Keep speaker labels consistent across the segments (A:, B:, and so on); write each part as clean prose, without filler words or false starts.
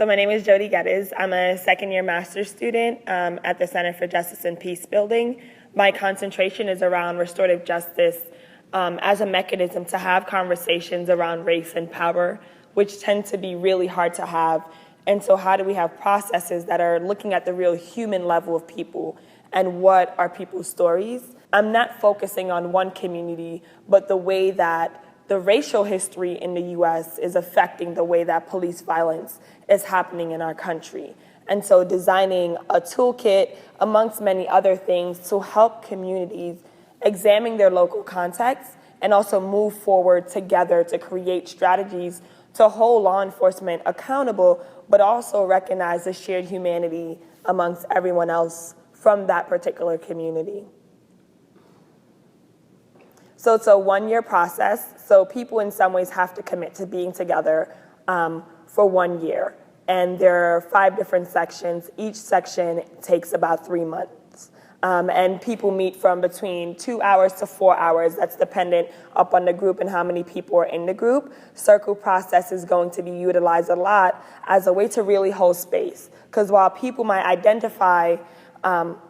A: So my name is Jodie Geddes. I'm a second-year master's student at the Center for Justice and Peace Building. My concentration is around restorative justice as a mechanism to have conversations around race and power, which tend to be really hard to have. And so how do we have processes that are looking at the real human level of people and what are people's stories? I'm not focusing on one community, but the way that the racial history in the U.S. is affecting the way that police violence is happening in our country. And so designing a toolkit, amongst many other things, to help communities examine their local context and also move forward together to create strategies to hold law enforcement accountable, but also recognize the shared humanity amongst everyone else from that particular community. So it's a one-year process. So people in some ways have to commit to being together for 1 year. And there are 5 different sections. Each section takes about 3 months. And people meet from between 2 hours to 4 hours. That's dependent upon the group and how many people are in the group. Circle process is going to be utilized a lot as a way to really hold space. Because while people might identify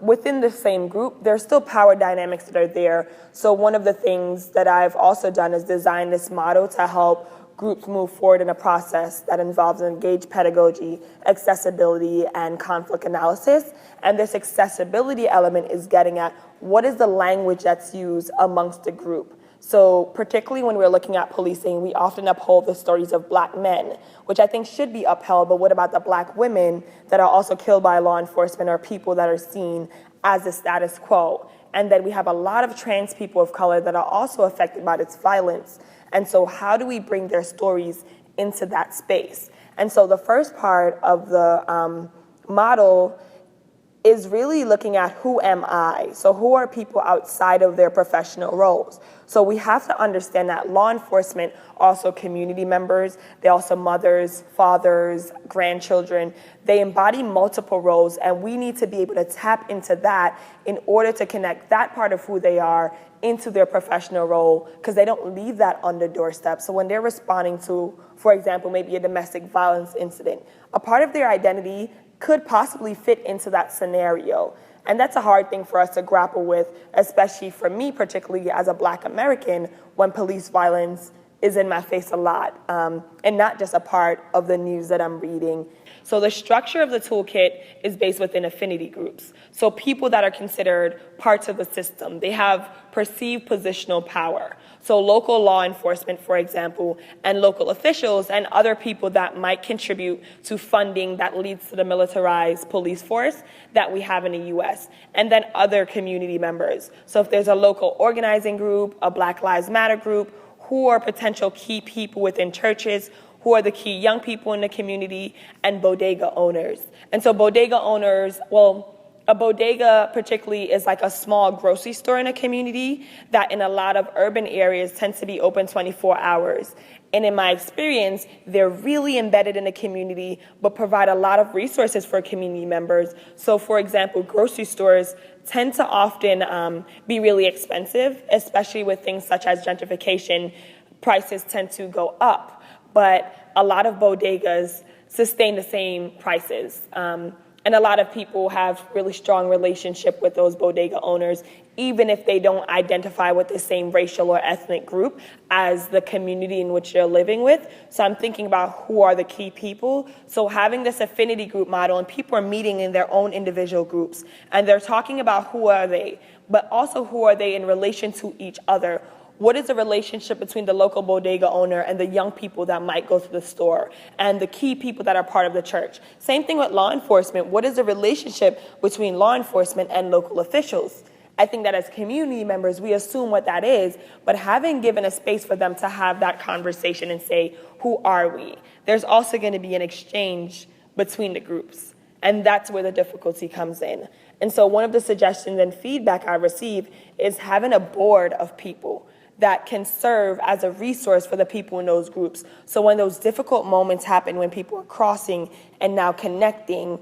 A: within the same group, there's still power dynamics that are there. So one of the things that I've also done is design this model to help groups move forward in a process that involves engaged pedagogy, accessibility, and conflict analysis. And this accessibility element is getting at what is the language that's used amongst the group. So particularly when we're looking at policing, we often uphold the stories of Black men, which I think should be upheld, but what about the Black women that are also killed by law enforcement or people that are seen as the status quo? And then we have a lot of trans people of color that are also affected by this violence. And so how do we bring their stories into that space? And so the first part of the model is really looking at who am I? So who are people outside of their professional roles? So we have to understand that law enforcement are also community members. They're also mothers, fathers, grandchildren. They embody multiple roles, and we need to be able to tap into that in order to connect that part of who they are into their professional role, because they don't leave that on the doorstep. So when they're responding to, for example, maybe a domestic violence incident, a part of their identity could possibly fit into that scenario. And that's a hard thing for us to grapple with, especially for me, particularly as a Black American, when police violence is in my face a lot, and not just a part of the news that I'm reading. So the structure of the toolkit is based within affinity groups. So people that are considered parts of the system, they have perceived positional power. So local law enforcement, for example, and local officials and other people that might contribute to funding that leads to the militarized police force that we have in the US, and then other community members. So if there's a local organizing group, a Black Lives Matter group, who are potential key people within churches, who are the key young people in the community, and bodega owners. And so bodega owners, well, a bodega particularly is like a small grocery store in a community that in a lot of urban areas tends to be open 24 hours. And in my experience, they're really embedded in the community, but provide a lot of resources for community members. So for example, grocery stores tend to often be really expensive, especially with things such as gentrification. Prices tend to go up, but a lot of bodegas sustain the same prices. And a lot of people have really strong relationship with those bodega owners, even if they don't identify with the same racial or ethnic group as the community in which they're living with. So I'm thinking about who are the key people. So having this affinity group model, and people are meeting in their own individual groups, and they're talking about who are they, but also who are they in relation to each other. What is the relationship between the local bodega owner and the young people that might go to the store and the key people that are part of the church? Same thing with law enforcement. What is the relationship between law enforcement and local officials? I think that as community members, we assume what that is, but having given a space for them to have that conversation and say, who are we? There's also going to be an exchange between the groups. And that's where the difficulty comes in. And so one of the suggestions and feedback I receive is having a board of people that can serve as a resource for the people in those groups. So when those difficult moments happen, when people are crossing and now connecting,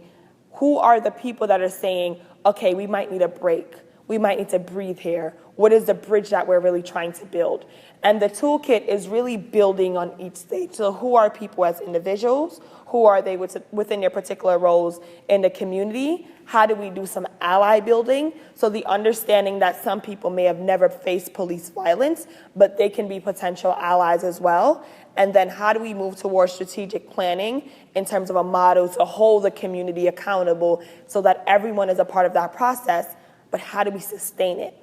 A: who are the people that are saying, okay, we might need a break. we might need to breathe here. What is the bridge that we're really trying to build? And the toolkit is really building on each stage. So who are people as individuals? Who are they within their particular roles in the community? How do we do some ally building? So the understanding that some people may have never faced police violence, but they can be potential allies as well. And then how do we move towards strategic planning in terms of a model to hold the community accountable so that everyone is a part of that process, but how do we sustain it?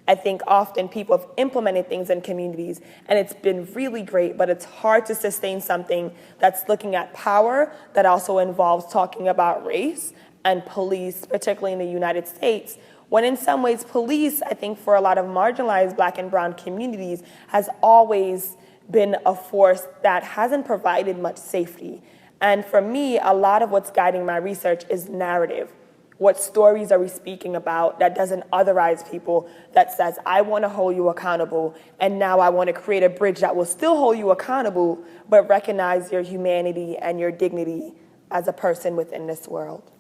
A: I think often people have implemented things in communities and it's been really great, but it's hard to sustain something that's looking at power that also involves talking about race and police, particularly in the United States, when in some ways police, I think for a lot of marginalized Black and brown communities, has always been a force that hasn't provided much safety. And for me, a lot of what's guiding my research is narrative. What stories are we speaking about that doesn't otherize people, that says, I want to hold you accountable, and now I want to create a bridge that will still hold you accountable, but recognize your humanity and your dignity as a person within this world.